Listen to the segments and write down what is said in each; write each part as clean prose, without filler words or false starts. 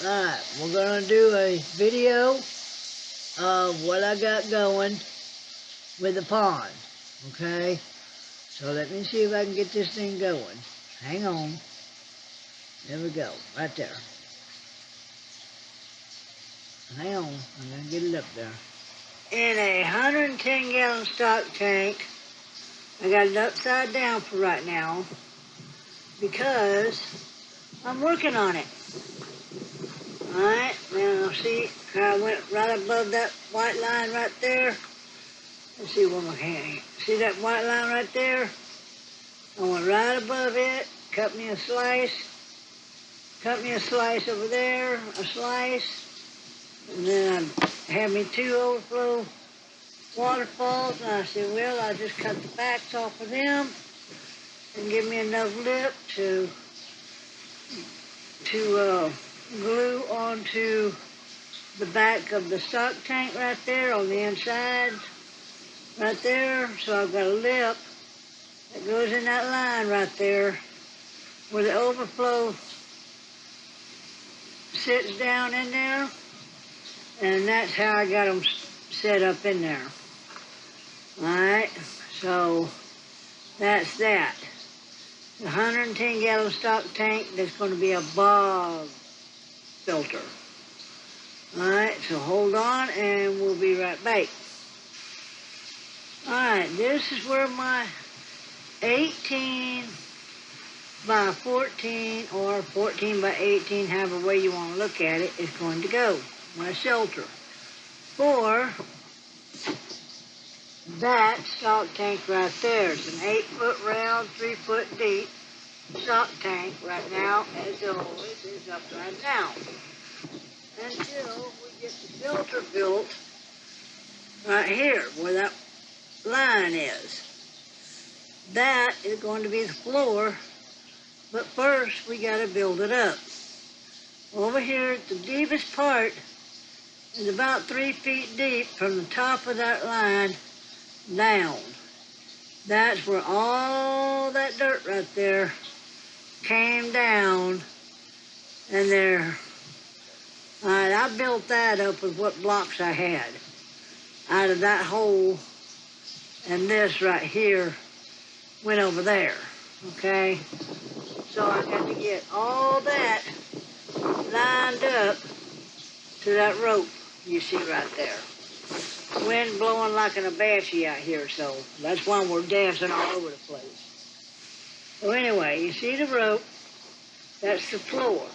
Alright, we're gonna do a video of what I got going with the pond, okay? So let me see if I can get this thing going. Hang on. There we go, right there. Hang on, I'm gonna get it up there. In a 110-gallon stock tank, I got it upside down for right now because I'm working on it. Alright, now see how I went right above that white line right there? Let's see one more hand. See that white line right there? I went right above it, cut me a slice over there, a slice, and then I had me 2 overflow waterfalls, and I said, well, I'll just cut the backs off of them and give me enough lip to glue onto the back of the stock tank right there on the inside, right there. So I've got a lip that goes in that line right there where the overflow sits down in there, and that's how I got them set up in there. Alright, so that's that. The 110-gallon stock tank that's going to be a bog filter. Alright, so hold on and we'll be right back. Alright, this is where my 18 by 14 or 14 by 18, however way you want to look at it, is going to go. My shelter for that stock tank right there. It's an 8-foot round, 3-foot deep stock tank right now, as always, is upside down. Until we get the filter built right here where that line is. That is going to be the floor, but first we got to build it up. Over here at the deepest part is about 3 feet deep from the top of that line down. That's where all that dirt right there came down, and there. Alright, I built that up with what blocks I had out of that hole, and this right here went over there, okay? So I got to get all that lined up to that rope you see right there. Wind blowing like an Apache out here, so that's why we're dancing all over the place. So anyway, you see the rope, that's the floor.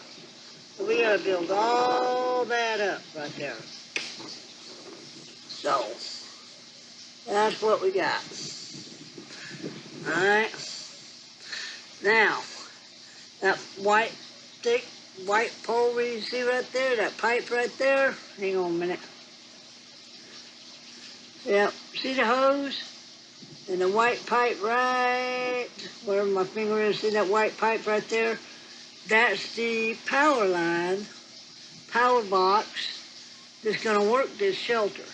So we gotta build all that up right there. So, that's what we got. Alright. Now, that white, thick, white pole you see right there, that pipe right there, hang on a minute. Yep, see the hose? And the white pipe right, wherever my finger is, see that white pipe right there? That's the power line, power box that's gonna work this shelter.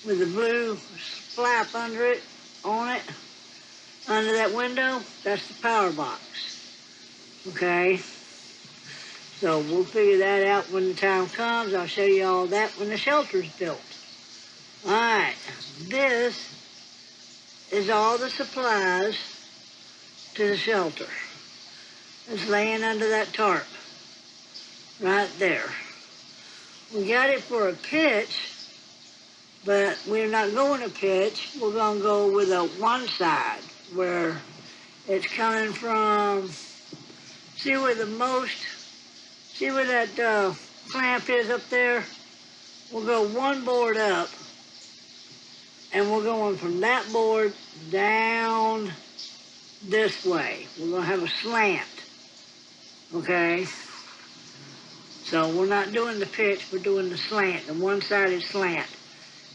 With the blue flap under it, on it, under that window, that's the power box. Okay? So we'll figure that out when the time comes. I'll show you all that when the shelter's built. Alright, this is all the supplies to the shelter. It's laying under that tarp, right there. We got it for a pitch, but we're not going to pitch. We're going to go with a one side where it's coming from, see where that clamp is up there? We'll go one board up, and we're going from that board down this way. We're going to have a slant, okay? So we're not doing the pitch, we're doing the slant, the one-sided slant.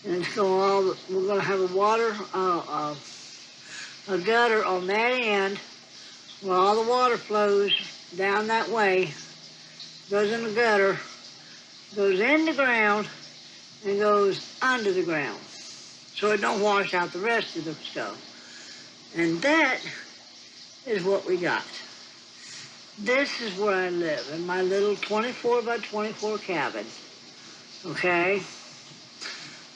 And it's going we're going to have a gutter on that end where all the water flows down that way, goes in the gutter, goes in the ground, and goes under the ground, so it don't wash out the rest of the stuff. And that is what we got. this is where I live, in my little 24 by 24 cabin, okay?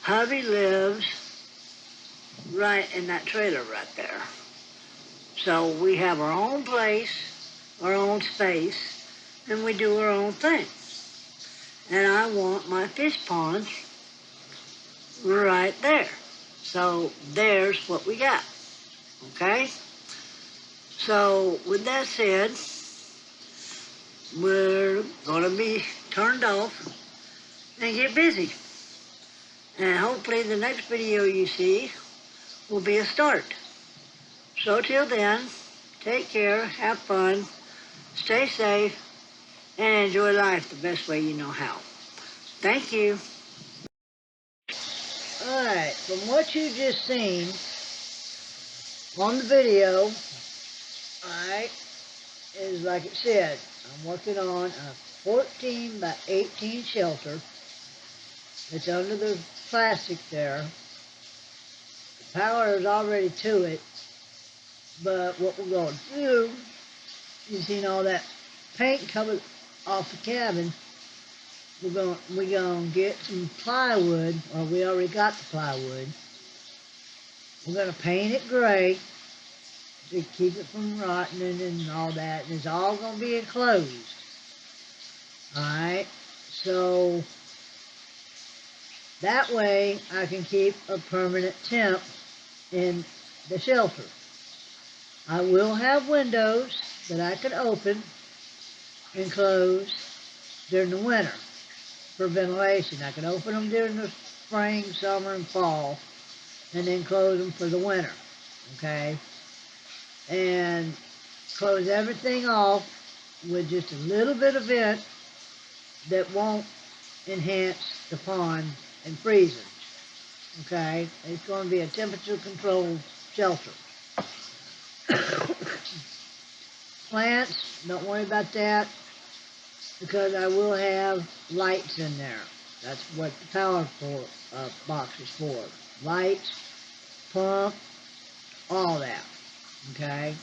Hubby lives right in that trailer right there. So we have our own place, our own space, and we do our own thing. And I want my fish ponds right there. So there's what we got, okay? So with that said, we're going to be turned off and get busy. And hopefully the next video you see will be a start. So till then, take care, have fun, stay safe, and enjoy life the best way you know how. Thank you. Alright, from what you just seen on the video, alright, is like it said, I'm working on a 14 by 18 shelter. It's under the plastic there. The power is already to it, but what we're going to do, you seen all that paint coming off the cabin, we're gonna get some plywood, or we already got the plywood. We're gonna paint it gray to keep it from rotting and all that, and it's all gonna be enclosed. Alright, so that way I can keep a permanent temp in the shelter. I will have windows that I can open and close during the winter for ventilation. I can open them during the spring, summer, and fall, and then close them for the winter, okay? And close everything off with just a little bit of vent that won't enhance the pond and freezing, okay? It's going to be a temperature-controlled shelter. Plants, don't worry about that, because I will have lights in there. That's what the power box is for. Lights, pump, all that, okay?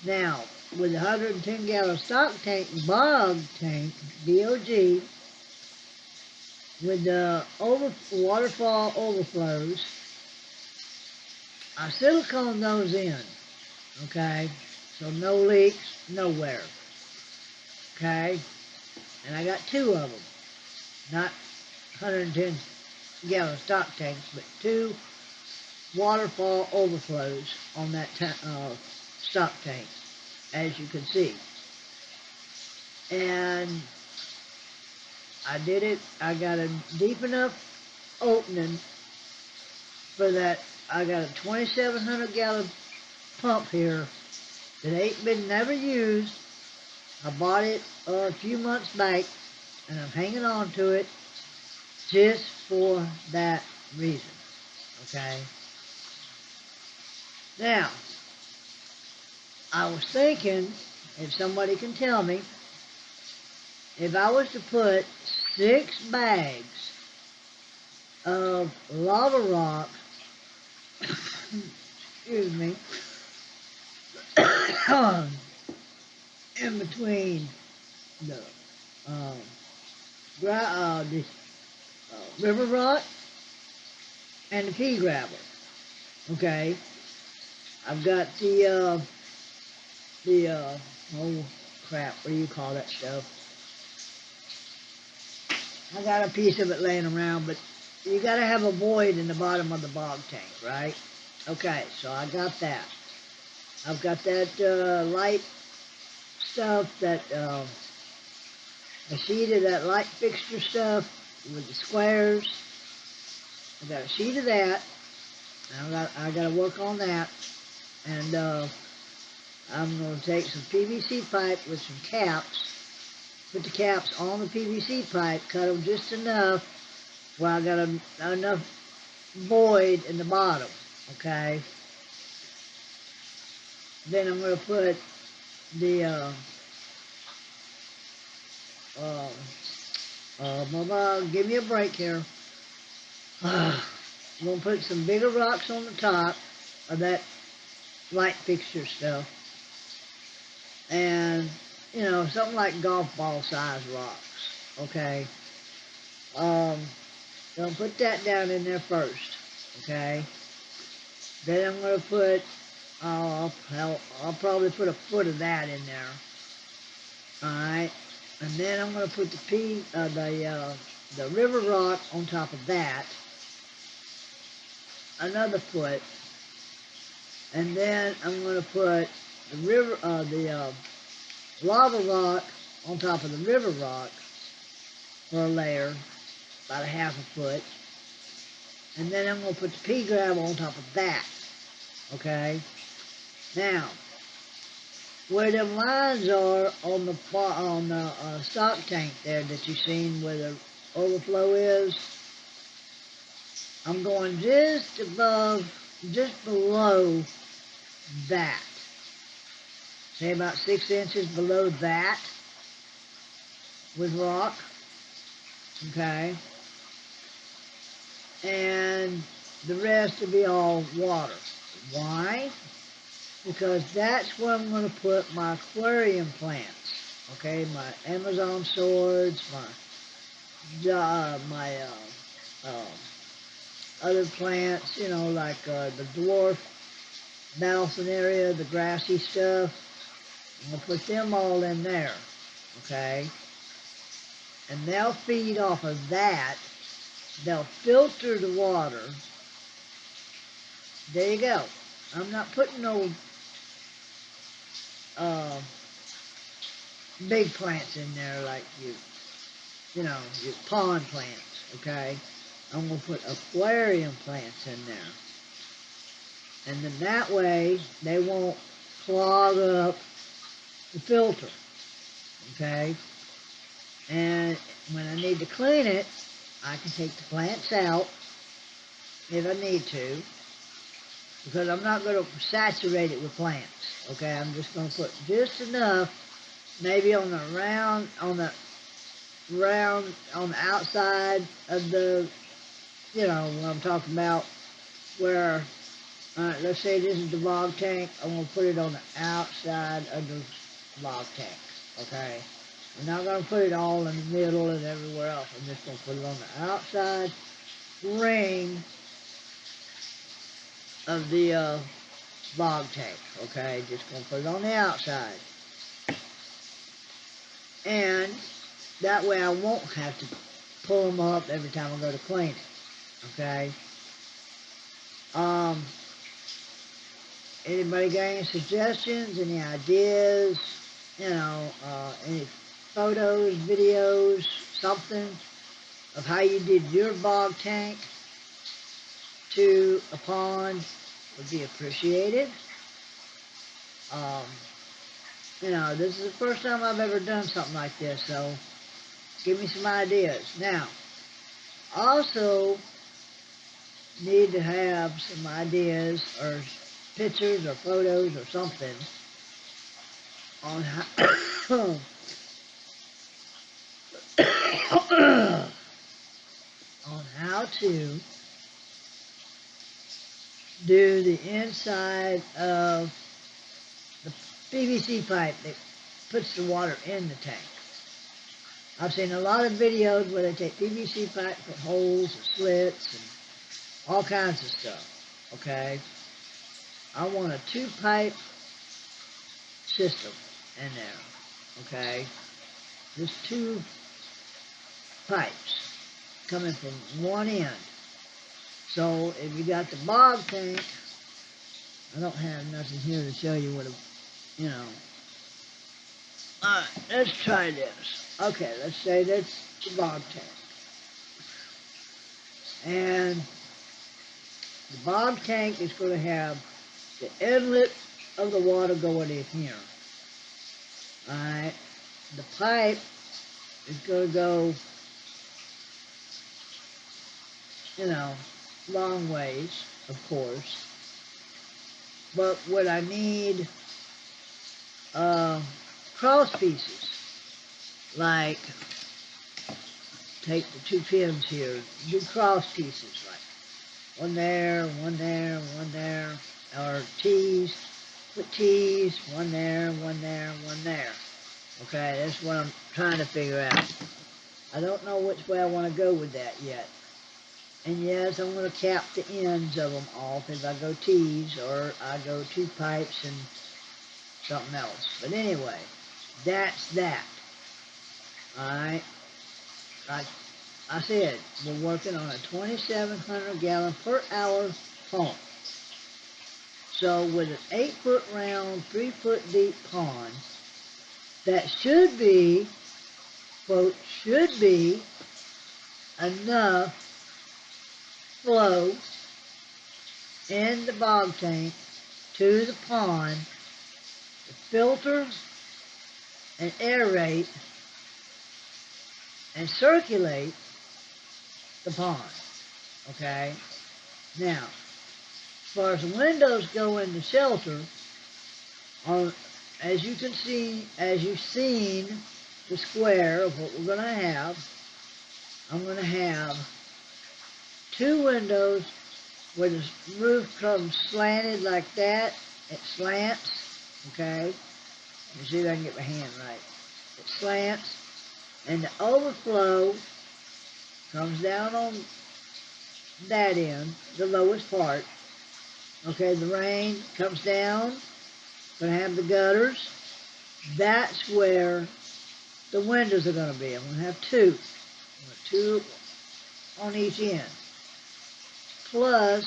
Now, with the 110-gallon stock tank, bog tank, BOG, with the waterfall overflows, I silicone those in, okay? So no leaks, nowhere, okay? And I got 2 of them, not 110-gallon stock tanks, but 2 waterfall overflows on that stock tank, as you can see. And I did it, I got a deep enough opening for that. I got a 2,700-gallon pump here that ain't been never used. I bought it a few months back, and I'm hanging on to it just for that reason, okay? Now, I was thinking, if somebody can tell me, if I was to put 6 bags of lava rock, excuse me, in between the river rock and the pea gravel, okay? I've got oh crap, what do you call that stuff? I got a piece of it laying around, but you gotta have a void in the bottom of the bog tank, right? Okay, so I got that. I've got that light stuff, that a sheet of that light fixture stuff with the squares. I got a sheet of that. I got to work on that, and I'm going to take some PVC pipe with some caps, put the caps on the PVC pipe, cut them just enough where I got enough void in the bottom, okay? Then I'm going to put the give me a break here. I'm going to put some bigger rocks on the top of that light fixture stuff, and something like golf ball size rocks, okay? Um, gonna put that down in there first, okay? Then I'm gonna put, I'll probably put a foot of that in there, alright? And then I'm gonna put the river rock on top of that, another foot, and then I'm gonna put the lava rock on top of the river rock for a layer, about a half a foot, and then I'm going to put the pea gravel on top of that, okay? Now, where them lines are on the stock tank there that you've seen where the overflow is, I'm going just below that. Say about 6 inches below that with rock, okay? And the rest will be all water. Why? Because that's where I'm going to put my aquarium plants. Okay, my Amazon swords, my other plants, like the dwarf Balsinaria, the grassy stuff. I'm going to put them all in there. Okay, and they'll feed off of that. They'll filter the water. There you go. I'm not putting no big plants in there like your pond plants, okay? I'm going to put aquarium plants in there. And then that way, they won't clog up the filter, okay? And when I need to clean it, I can take the plants out if I need to, because I'm not going to saturate it with plants, okay? I'm just going to put just enough, maybe on the outside of the, what I'm talking about, where, let's say this is the log tank, I'm going to put it on the outside of the log tank, okay? I'm not going to put it all in the middle and everywhere else. I'm just going to put it on the outside ring of the log tank, okay? Just going to put it on the outside. And that way I won't have to pull them up every time I go to clean it, okay? Anybody got any suggestions, any ideas, any photos, videos, something of how you did your bog tank to a pond would be appreciated. This is the first time I've ever done something like this, so give me some ideas. Now, also need to have some ideas or pictures or photos or something on how on how to do the inside of the PVC pipe that puts the water in the tank. I've seen a lot of videos where they take PVC pipe, put holes and slits and all kinds of stuff, okay? I want a 2-pipe system in there, okay? Just 2 pipes coming from one end. So if you got the bog tank, I don't have nothing here to show you what Alright, let's try this. Okay, let's say that's the bog tank. And the bog tank is going to have the inlet of the water going in here. Alright, the pipe is going to go, long ways, of course. But what I need, cross pieces, like, take the 2 pins here, do cross pieces, like, one there, one there, one there, or T's, put T's, one there, one there, one there. Okay, that's what I'm trying to figure out. I don't know which way I want to go with that yet. And yes, I'm going to cap the ends of them off if I go T's or I go 2 pipes and something else. But anyway, that's that. Alright, like I said, we're working on a 2,700 gallon per hour pump. So with an 8-foot round, 3-foot deep pond, that should be, quote, should be enough flow in the bog tank to the pond to filter and aerate and circulate the pond. Okay? Now, as far as the windows go in the shelter, as you can see, as you've seen the square of what we're going to have, I'm going to have 2 windows where the roof comes slanted like that. It slants, okay? Let me see if I can get my hand right. It slants, and the overflow comes down on that end, the lowest part. Okay, the rain comes down, gonna have the gutters. That's where the windows are gonna be. I'm gonna have 2. 2 on each end. Plus,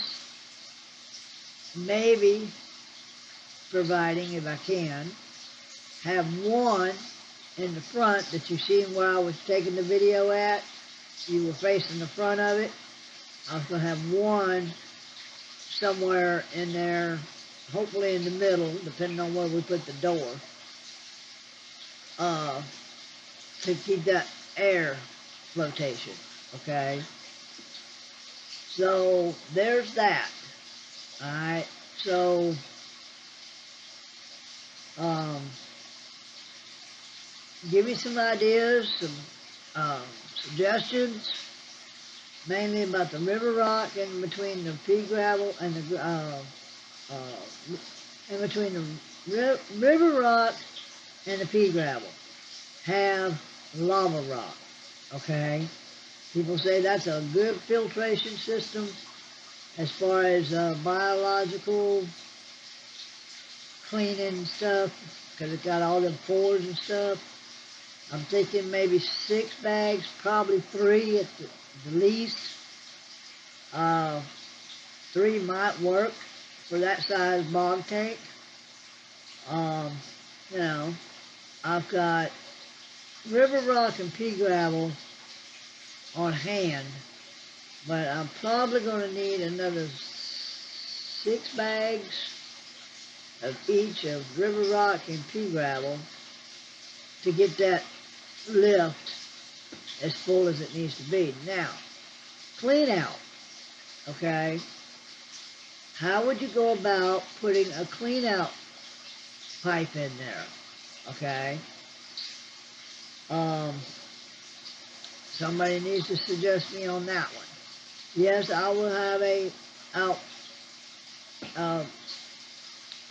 maybe, providing if I can, have 1 in the front that you seen where I was taking the video at. You were facing the front of it. I was going to have 1 somewhere in there, hopefully in the middle, depending on where we put the door, to keep that air flotation, okay? So, there's that, alright? So, give me some ideas, some suggestions, mainly about the river rock in between the pea gravel and the in between the river rock and the pea gravel have lava rock. Okay, people say that's a good filtration system as far as biological cleaning stuff because it's got all the pores and stuff. I'm thinking maybe 6 bags, probably 3 at the least. 3 might work for that size bog tank. You know, I've got river rock and pea gravel on hand, but I'm probably going to need another 6 bags of each of river rock and pea gravel to get that lift as full as it needs to be. Now, clean out, okay? How would you go about putting a clean out pipe in there, okay? Somebody needs to suggest me on that one. Yes, I will have a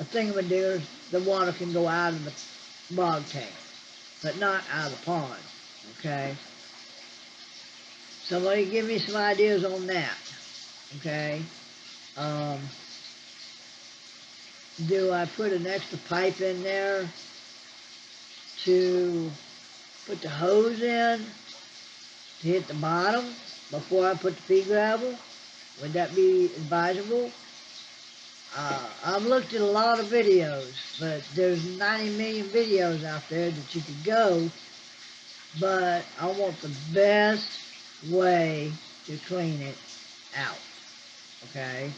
thingamadigger, the water can go out of the bog tank, but not out of the pond, okay? Somebody give me some ideas on that, okay? Do I put an extra pipe in there to put the hose in to hit the bottom before I put the pea gravel? Would that be advisable? I've looked at a lot of videos, but there's 90 million videos out there that you could go, but I want the best way to clean it out, okay?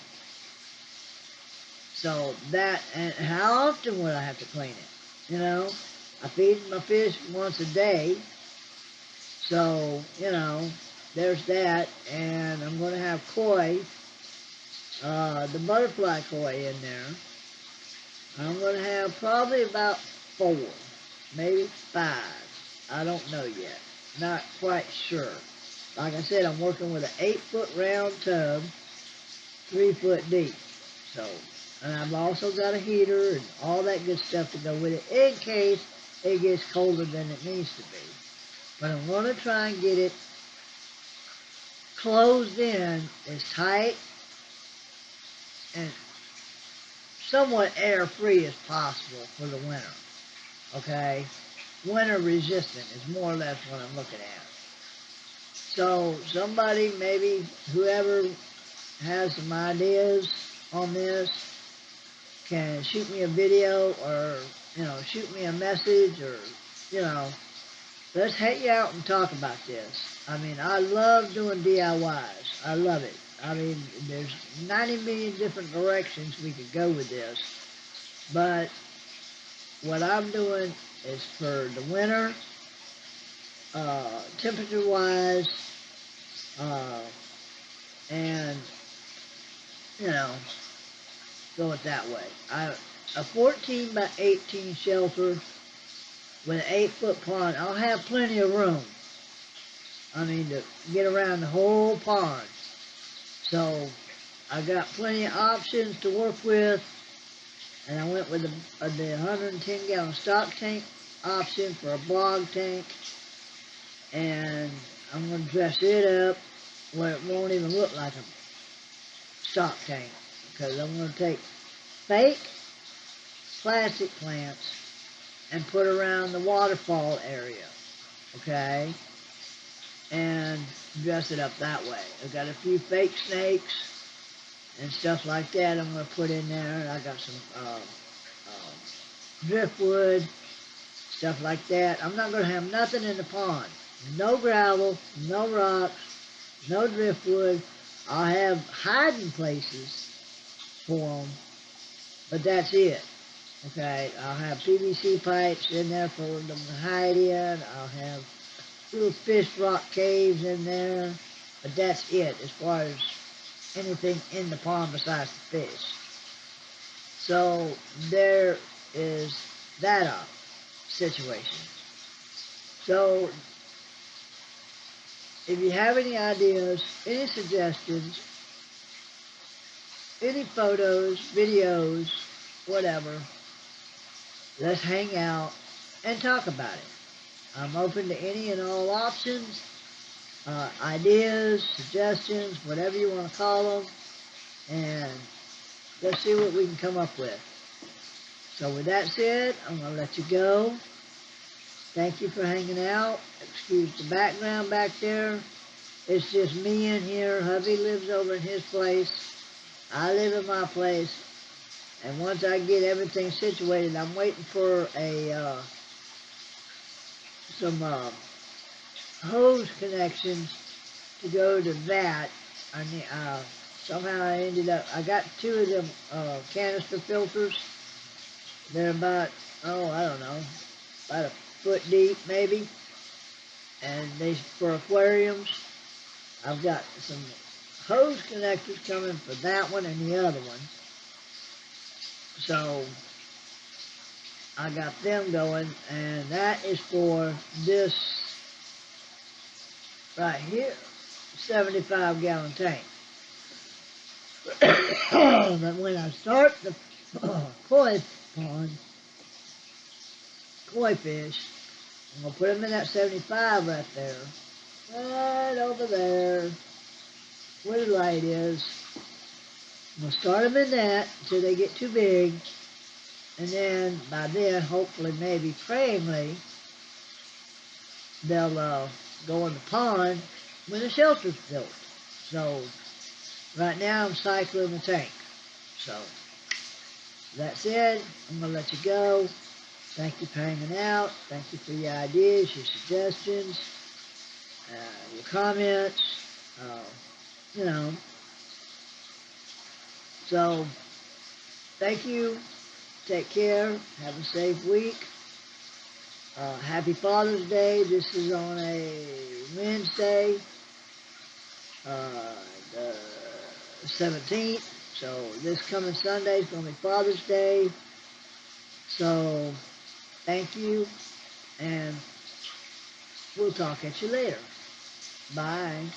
So that, and how often would I have to clean it? You know, I feed my fish once a day, so, you know, there's that, and I'm going to have koi, the butterfly koi in there. I'm going to have probably about 4, maybe 5. I don't know yet. Not quite sure. Like I said, I'm working with an 8-foot round tub, 3-foot deep. So, and I've also got a heater and all that good stuff to go with it in case it gets colder than it needs to be. But I'm going to try and get it closed in as tight and somewhat air-free as possible for the winter. Okay? Winter resistant is more or less what I'm looking at. So somebody, maybe whoever has some ideas on this, can shoot me a video or, shoot me a message or, let's hang out and talk about this. I mean, I love doing DIYs. I love it. I mean, there's 90 million different directions we could go with this. But what I'm doing is for the winter, temperature-wise, and, go it that way. A 14 by 18 shelter with an 8-foot pond, I'll have plenty of room. I mean, to get around the whole pond. So, I got plenty of options to work with, and I went with the 110-gallon stock tank option for a bog tank, and I'm going to dress it up where it won't even look like a stock tank, because I'm going to take fake plastic plants and put around the waterfall area, okay, and dress it up that way. I've got a few fake snakes and stuff like that I'm going to put in there. I got some driftwood, stuff like that. I'm not going to have nothing in the pond. No gravel, no rocks, no driftwood. I'll have hiding places for them, but that's it. Okay, I'll have PVC pipes in there for them to hide in. I'll have little fish rock caves in there, but that's it as far as anything in the pond besides the fish. So there is that situation. So if you have any ideas, any suggestions, any photos, videos, whatever, let's hang out and talk about it. I'm open to any and all options, ideas, suggestions, whatever you want to call them, and let's see what we can come up with. So with that said, I'm going to let you go. Thank you for hanging out. Excuse the background back there. It's just me in here. Hubby lives over in his place. I live in my place. And once I get everything situated, I'm waiting for some hose connections to go to that. Somehow I got 2 of them canister filters. They're about, I don't know, about a foot deep maybe. And they for aquariums. I've got some hose connectors coming for that one and the other one. So I got them going, and that is for this right here, 75-gallon tank. But when I start the koi pond, koi fish, I'm going to put them in that 75 right there. Right over there, where the light is. I'm going to start them in that until they get too big. And then, by then, hopefully, maybe, prayingly, they'll go in the pond when the shelter's built. So, right now, I'm cycling the tank. So, that's it. I'm going to let you go. Thank you for hanging out. Thank you for your ideas, your suggestions, your comments, you know. So, thank you. Take care. Have a safe week. Happy Father's Day. This is on a Wednesday, the 17th. So this coming Sunday is going to be Father's Day. So thank you, and we'll talk at you later. Bye.